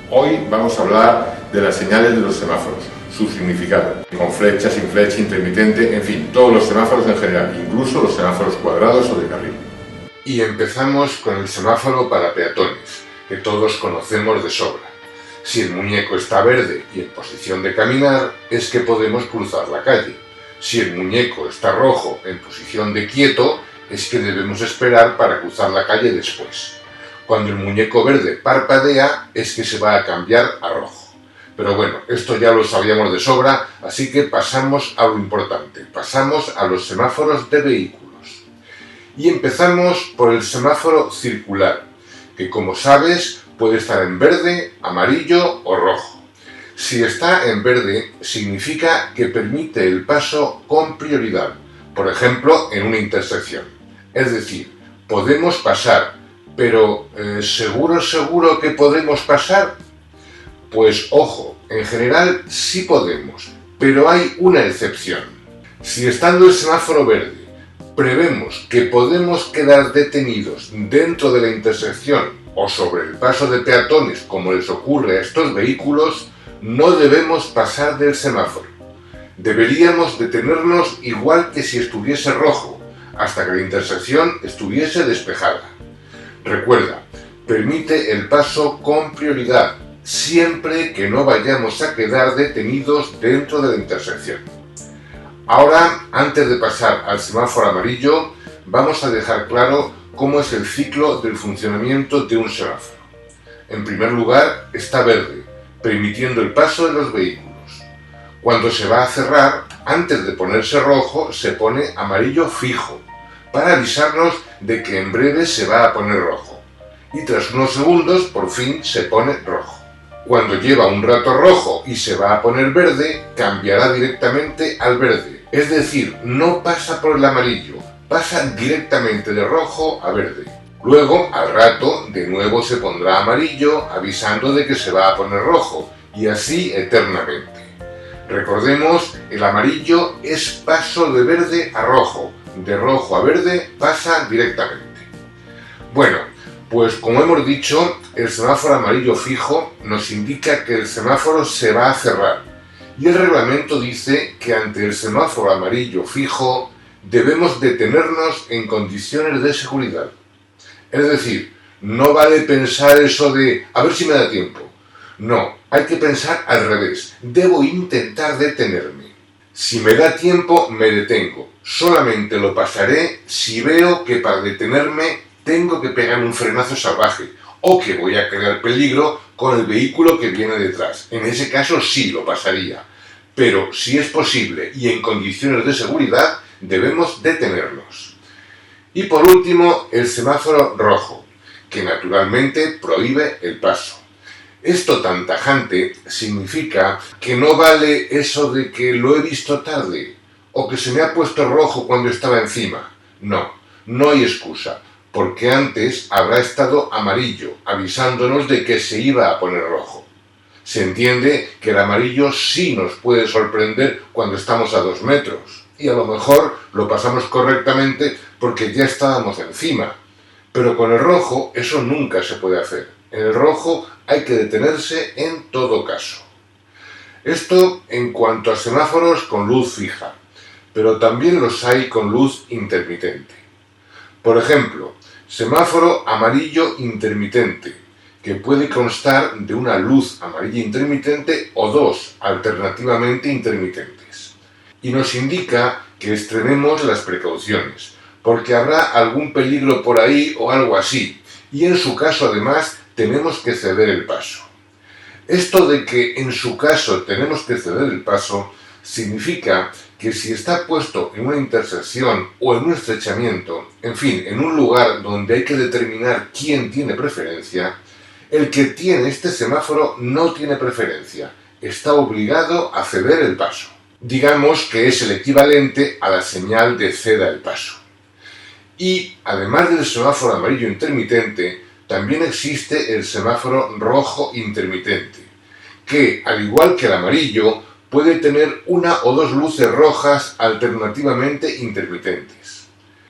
Hoy vamos a hablar de las señales de los semáforos, su significado, con flecha, sin flecha, intermitente, en fin, todos los semáforos en general, incluso los semáforos cuadrados o de carril. Y empezamos con el semáforo para peatones, que todos conocemos de sobra. Si el muñeco está verde y en posición de caminar, es que podemos cruzar la calle. Si el muñeco está rojo en posición de quieto, es que debemos esperar para cruzar la calle después. Cuando el muñeco verde parpadea, es que se va a cambiar a rojo. Pero bueno, esto ya lo sabíamos de sobra, así que pasamos a lo importante. Pasamos a los semáforos de vehículos. Y empezamos por el semáforo circular, que como sabes puede estar en verde, amarillo o rojo. Si está en verde, significa que permite el paso con prioridad, por ejemplo, en una intersección. Es decir, podemos pasar, pero ¿seguro que podemos pasar? Pues ojo, en general sí podemos, pero hay una excepción. Si estando el semáforo verde prevemos que podemos quedar detenidos dentro de la intersección o sobre el paso de peatones como les ocurre a estos vehículos, no debemos pasar del semáforo. Deberíamos detenernos igual que si estuviese rojo, hasta que la intersección estuviese despejada. Recuerda, permite el paso con prioridad, siempre que no vayamos a quedar detenidos dentro de la intersección. Ahora, antes de pasar al semáforo amarillo, vamos a dejar claro cómo es el ciclo del funcionamiento de un semáforo. En primer lugar, está verde, permitiendo el paso de los vehículos. Cuando se va a cerrar, antes de ponerse rojo, se pone amarillo fijo, para avisarnos de que en breve se va a poner rojo. Y tras unos segundos, por fin se pone rojo. Cuando lleva un rato rojo y se va a poner verde, cambiará directamente al verde. Es decir, no pasa por el amarillo, pasa directamente de rojo a verde. Luego, al rato, de nuevo se pondrá amarillo, avisando de que se va a poner rojo, y así eternamente. Recordemos, el amarillo es paso de verde a rojo, de rojo a verde pasa directamente. Bueno, pues como hemos dicho, el semáforo amarillo fijo nos indica que el semáforo se va a cerrar, y el reglamento dice que ante el semáforo amarillo fijo debemos detenernos en condiciones de seguridad. Es decir, no vale pensar eso de a ver si me da tiempo. No, hay que pensar al revés. Debo intentar detenerme. Si me da tiempo, me detengo. Solamente lo pasaré si veo que para detenerme tengo que pegar un frenazo salvaje o que voy a crear peligro con el vehículo que viene detrás. En ese caso sí lo pasaría. Pero si es posible y en condiciones de seguridad, debemos detenernos. Y por último, el semáforo rojo, que naturalmente prohíbe el paso. Esto tan tajante significa que no vale eso de que lo he visto tarde o que se me ha puesto rojo cuando estaba encima. No, no hay excusa, porque antes habrá estado amarillo, avisándonos de que se iba a poner rojo. Se entiende que el amarillo sí nos puede sorprender cuando estamos a 2 metros y a lo mejor lo pasamos correctamente porque ya estábamos encima. Pero con el rojo eso nunca se puede hacer. En el rojo hay que detenerse en todo caso. Esto en cuanto a semáforos con luz fija, pero también los hay con luz intermitente. Por ejemplo, semáforo amarillo intermitente, que puede constar de una luz amarilla intermitente o dos alternativamente intermitentes. Y nos indica que extrememos las precauciones, porque habrá algún peligro por ahí o algo así, y en su caso además tenemos que ceder el paso. Esto de que en su caso tenemos que ceder el paso significa que si está puesto en una intersección o en un estrechamiento, en fin, en un lugar donde hay que determinar quién tiene preferencia, el que tiene este semáforo no tiene preferencia, está obligado a ceder el paso. Digamos que es el equivalente a la señal de ceda el paso. Y además del semáforo amarillo intermitente, también existe el semáforo rojo intermitente, que, al igual que el amarillo, puede tener una o dos luces rojas alternativamente intermitentes.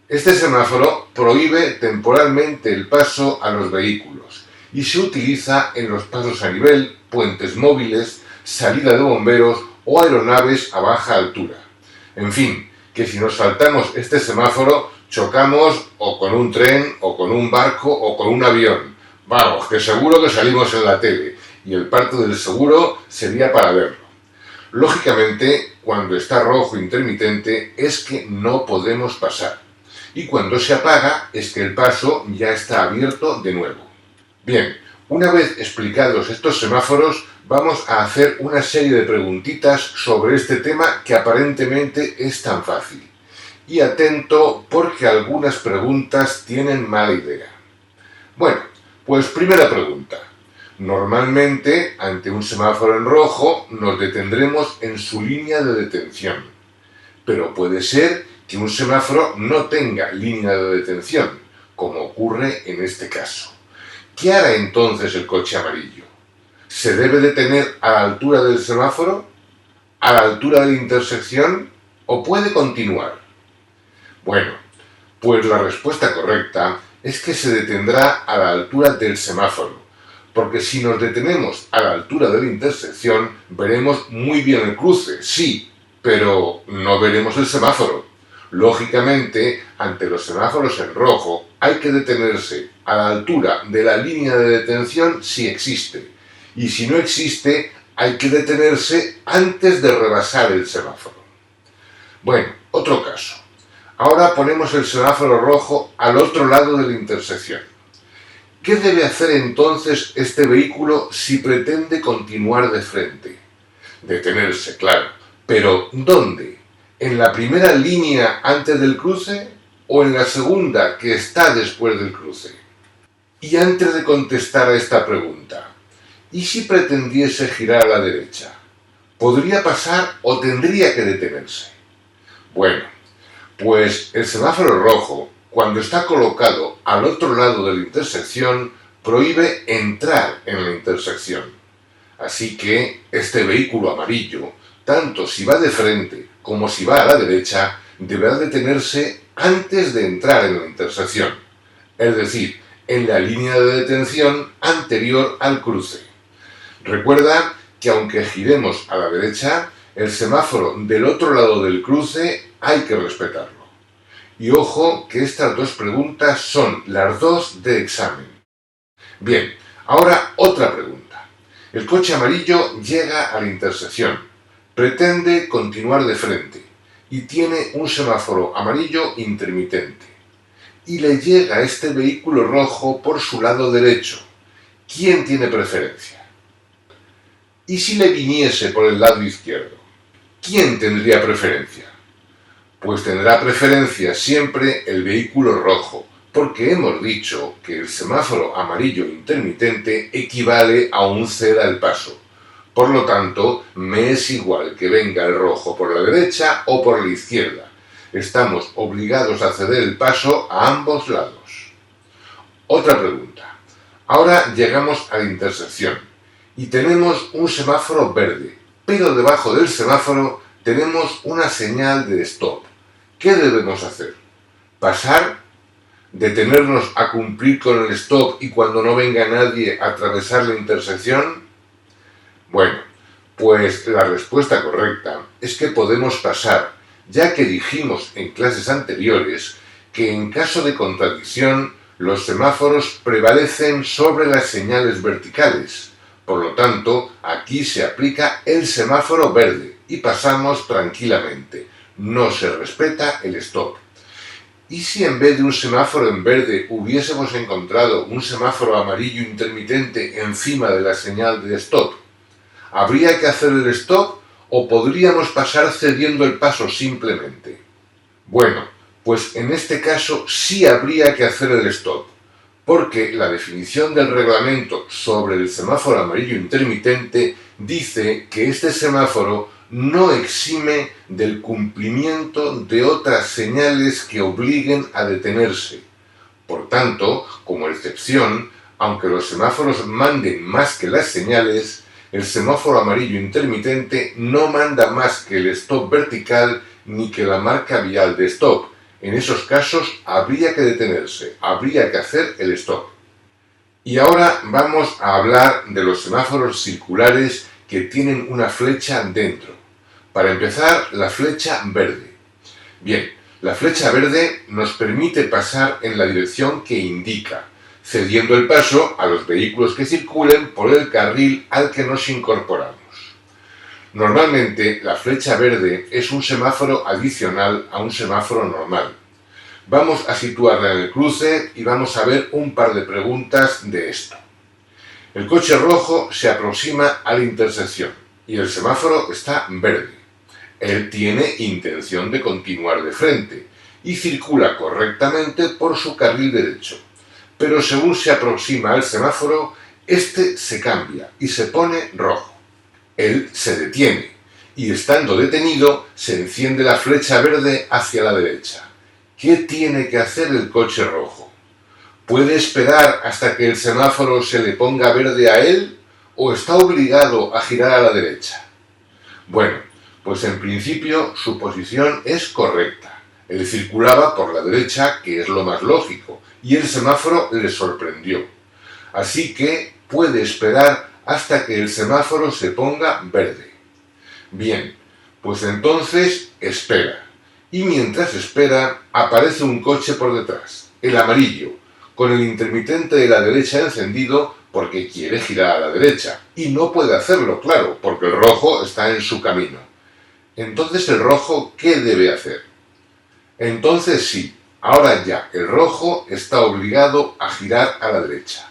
Este semáforo prohíbe temporalmente el paso a los vehículos y se utiliza en los pasos a nivel, puentes móviles, salida de bomberos o aeronaves a baja altura. En fin, que si nos saltamos este semáforo, chocamos o con un tren, o con un barco, o con un avión. Vamos, que seguro que salimos en la tele, y el parte del seguro sería para verlo. Lógicamente, cuando está rojo intermitente es que no podemos pasar, y cuando se apaga es que el paso ya está abierto de nuevo. Bien, una vez explicados estos semáforos, vamos a hacer una serie de preguntitas sobre este tema que aparentemente es tan fácil. Y atento porque algunas preguntas tienen mala idea. Bueno, pues primera pregunta. Normalmente, ante un semáforo en rojo, nos detendremos en su línea de detención. Pero puede ser que un semáforo no tenga línea de detención, como ocurre en este caso. ¿Qué hará entonces el coche amarillo? ¿Se debe detener a la altura del semáforo? ¿A la altura de la intersección? ¿O puede continuar? Bueno, pues la respuesta correcta es que se detendrá a la altura del semáforo, porque si nos detenemos a la altura de la intersección, veremos muy bien el cruce, sí, pero no veremos el semáforo. Lógicamente, ante los semáforos en rojo, hay que detenerse a la altura de la línea de detención si existe, y si no existe, hay que detenerse antes de rebasar el semáforo. Bueno, otro caso. Ahora ponemos el semáforo rojo al otro lado de la intersección. ¿Qué debe hacer entonces este vehículo si pretende continuar de frente? Detenerse, claro. ¿Pero dónde? ¿En la primera línea antes del cruce o en la segunda que está después del cruce? Y antes de contestar a esta pregunta, ¿y si pretendiese girar a la derecha? ¿Podría pasar o tendría que detenerse? Bueno, pues el semáforo rojo, cuando está colocado al otro lado de la intersección, prohíbe entrar en la intersección. Así que este vehículo amarillo, tanto si va de frente como si va a la derecha, deberá detenerse antes de entrar en la intersección, es decir, en la línea de detención anterior al cruce. Recuerda que aunque giremos a la derecha, el semáforo del otro lado del cruce hay que respetarlo. Y ojo que estas dos preguntas son las dos de examen. Bien, ahora otra pregunta. El coche amarillo llega a la intersección, pretende continuar de frente y tiene un semáforo amarillo intermitente. Y le llega este vehículo rojo por su lado derecho. ¿Quién tiene preferencia? ¿Y si le viniese por el lado izquierdo? ¿Quién tendría preferencia? Pues tendrá preferencia siempre el vehículo rojo, porque hemos dicho que el semáforo amarillo intermitente equivale a un ceda el paso. Por lo tanto, me es igual que venga el rojo por la derecha o por la izquierda. Estamos obligados a ceder el paso a ambos lados. Otra pregunta. Ahora llegamos a la intersección y tenemos un semáforo verde, pero debajo del semáforo tenemos una señal de stop. ¿Qué debemos hacer? ¿Pasar? ¿Detenernos a cumplir con el stop y cuando no venga nadie atravesar la intersección? Bueno, pues la respuesta correcta es que podemos pasar, ya que dijimos en clases anteriores que en caso de contradicción los semáforos prevalecen sobre las señales verticales. Por lo tanto, aquí se aplica el semáforo verde y pasamos tranquilamente. No se respeta el stop. ¿Y si en vez de un semáforo en verde hubiésemos encontrado un semáforo amarillo intermitente encima de la señal de stop? ¿Habría que hacer el stop o podríamos pasar cediendo el paso simplemente? Bueno, pues en este caso sí habría que hacer el stop, porque la definición del reglamento sobre el semáforo amarillo intermitente dice que este semáforo no exime del cumplimiento de otras señales que obliguen a detenerse. Por tanto, como excepción, aunque los semáforos manden más que las señales, el semáforo amarillo intermitente no manda más que el stop vertical ni que la marca vial de stop. En esos casos habría que detenerse, habría que hacer el stop. Y ahora vamos a hablar de los semáforos circulares que tienen una flecha dentro. Para empezar, la flecha verde. Bien, la flecha verde nos permite pasar en la dirección que indica, cediendo el paso a los vehículos que circulen por el carril al que nos incorporamos. Normalmente, la flecha verde es un semáforo adicional a un semáforo normal. Vamos a situarla en el cruce y vamos a ver un par de preguntas de esto. El coche rojo se aproxima a la intersección y el semáforo está verde. Él tiene intención de continuar de frente y circula correctamente por su carril derecho. Pero según se aproxima al semáforo, este se cambia y se pone rojo. Él se detiene y estando detenido se enciende la flecha verde hacia la derecha. ¿Qué tiene que hacer el coche rojo? ¿Puede esperar hasta que el semáforo se le ponga verde a él o está obligado a girar a la derecha? Bueno, pues en principio su posición es correcta. Él circulaba por la derecha, que es lo más lógico, y el semáforo le sorprendió. Así que puede esperar hasta que el semáforo se ponga verde. Bien, pues entonces espera. Y mientras espera, aparece un coche por detrás, el amarillo, con el intermitente de la derecha encendido porque quiere girar a la derecha. Y no puede hacerlo, claro, porque el rojo está en su camino. Entonces el rojo, ¿qué debe hacer? Entonces sí, ahora ya, el rojo está obligado a girar a la derecha.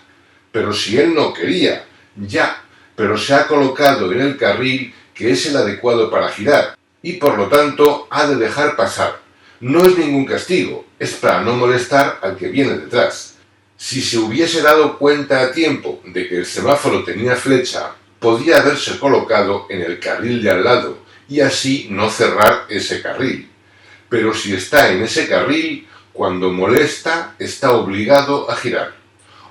Pero si él no quería, ya, pero se ha colocado en el carril que es el adecuado para girar. Y por lo tanto ha de dejar pasar. No es ningún castigo, es para no molestar al que viene detrás. Si se hubiese dado cuenta a tiempo de que el semáforo tenía flecha, podía haberse colocado en el carril de al lado y así no cerrar ese carril. Pero si está en ese carril, cuando molesta, está obligado a girar.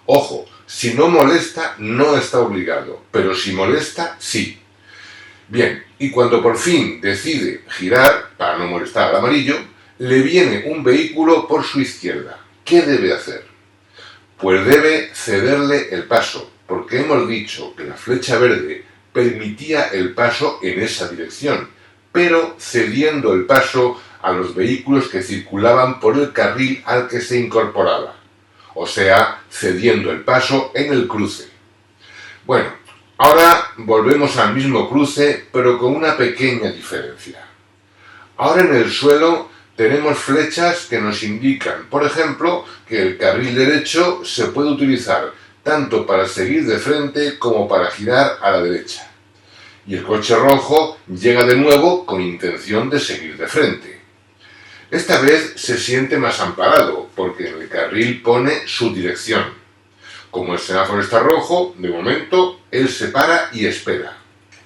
Ojo, si no molesta, no está obligado, pero si molesta, sí. Bien, y cuando por fin decide girar, para no molestar al amarillo, le viene un vehículo por su izquierda. ¿Qué debe hacer? Pues debe cederle el paso, porque hemos dicho que la flecha verde permitía el paso en esa dirección, pero cediendo el paso a los vehículos que circulaban por el carril al que se incorporaba. O sea, cediendo el paso en el cruce. Bueno, ahora volvemos al mismo cruce, pero con una pequeña diferencia. Ahora en el suelo tenemos flechas que nos indican, por ejemplo, que el carril derecho se puede utilizar tanto para seguir de frente como para girar a la derecha. Y el coche rojo llega de nuevo con intención de seguir de frente. Esta vez se siente más amparado, porque en el carril pone su dirección. Como el semáforo está rojo, de momento, él se para y espera.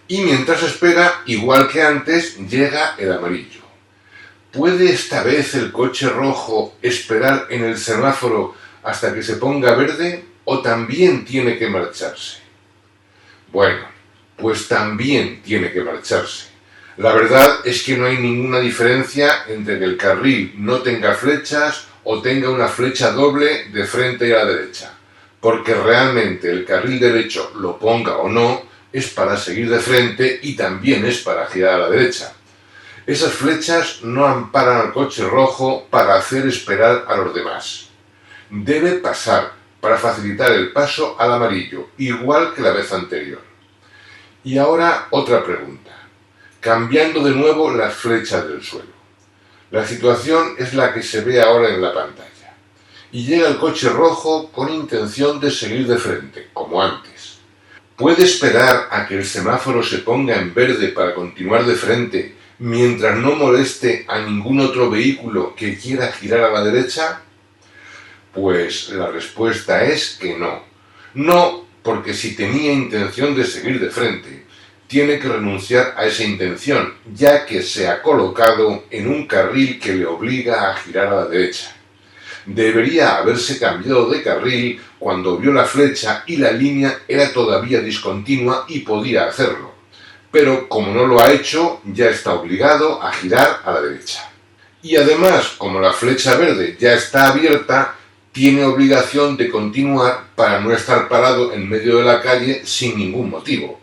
Y mientras espera, igual que antes, llega el amarillo. ¿Puede esta vez el coche rojo esperar en el semáforo hasta que se ponga verde o también tiene que marcharse? Bueno, pues también tiene que marcharse. La verdad es que no hay ninguna diferencia entre que el carril no tenga flechas o tenga una flecha doble de frente y a la derecha. Porque realmente el carril derecho, lo ponga o no, es para seguir de frente y también es para girar a la derecha. Esas flechas no amparan al coche rojo para hacer esperar a los demás. Debe pasar para facilitar el paso al amarillo, igual que la vez anterior. Y ahora otra pregunta, cambiando de nuevo las flechas del suelo. La situación es la que se ve ahora en la pantalla. Y llega el coche rojo con intención de seguir de frente, como antes. ¿Puede esperar a que el semáforo se ponga en verde para continuar de frente mientras no moleste a ningún otro vehículo que quiera girar a la derecha? Pues la respuesta es que no. No, porque si tenía intención de seguir de frente, tiene que renunciar a esa intención, ya que se ha colocado en un carril que le obliga a girar a la derecha. Debería haberse cambiado de carril cuando vio la flecha y la línea era todavía discontinua y podía hacerlo. Pero como no lo ha hecho, ya está obligado a girar a la derecha. Y además, como la flecha verde ya está abierta, tiene obligación de continuar para no estar parado en medio de la calle sin ningún motivo.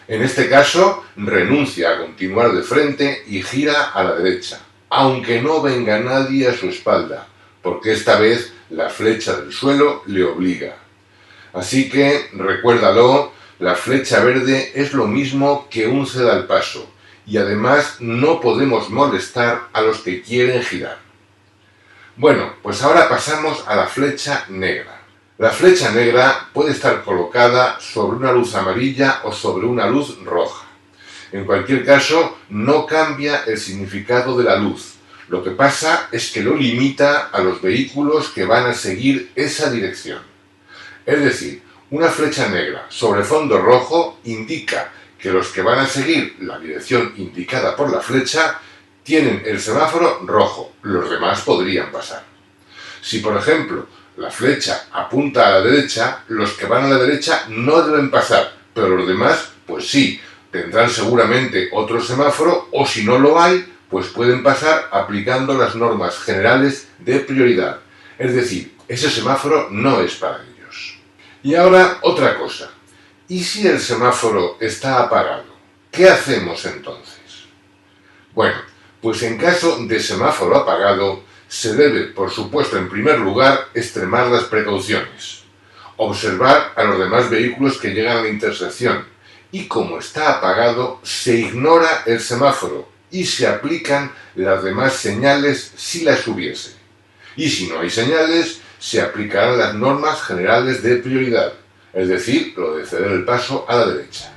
En este caso, renuncia a continuar de frente y gira a la derecha, aunque no venga nadie a su espalda, porque esta vez la flecha del suelo le obliga. Así que, recuérdalo, la flecha verde es lo mismo que un ceda al paso, y además no podemos molestar a los que quieren girar. Bueno, pues ahora pasamos a la flecha negra. La flecha negra puede estar colocada sobre una luz amarilla o sobre una luz roja. En cualquier caso, no cambia el significado de la luz. Lo que pasa es que lo limita a los vehículos que van a seguir esa dirección. Es decir, una flecha negra sobre fondo rojo indica que los que van a seguir la dirección indicada por la flecha tienen el semáforo rojo, los demás podrían pasar. Si, por ejemplo, la flecha apunta a la derecha, los que van a la derecha no deben pasar, pero los demás, pues sí, tendrán seguramente otro semáforo o si no lo hay, pues pueden pasar aplicando las normas generales de prioridad. Es decir, ese semáforo no es para ellos. Y ahora otra cosa. ¿Y si el semáforo está apagado? ¿Qué hacemos entonces? Bueno, pues en caso de semáforo apagado, se debe, por supuesto, en primer lugar, extremar las precauciones. Observar a los demás vehículos que llegan a la intersección. Y como está apagado, se ignora el semáforo y se aplican las demás señales si las hubiese. Y si no hay señales, se aplicarán las normas generales de prioridad, es decir, lo de ceder el paso a la derecha.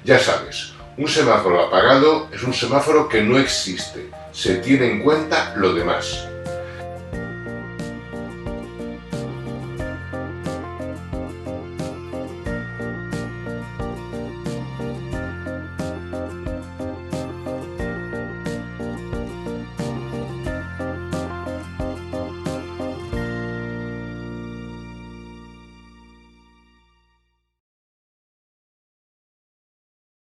Ya sabes, un semáforo apagado es un semáforo que no existe, se tiene en cuenta lo demás.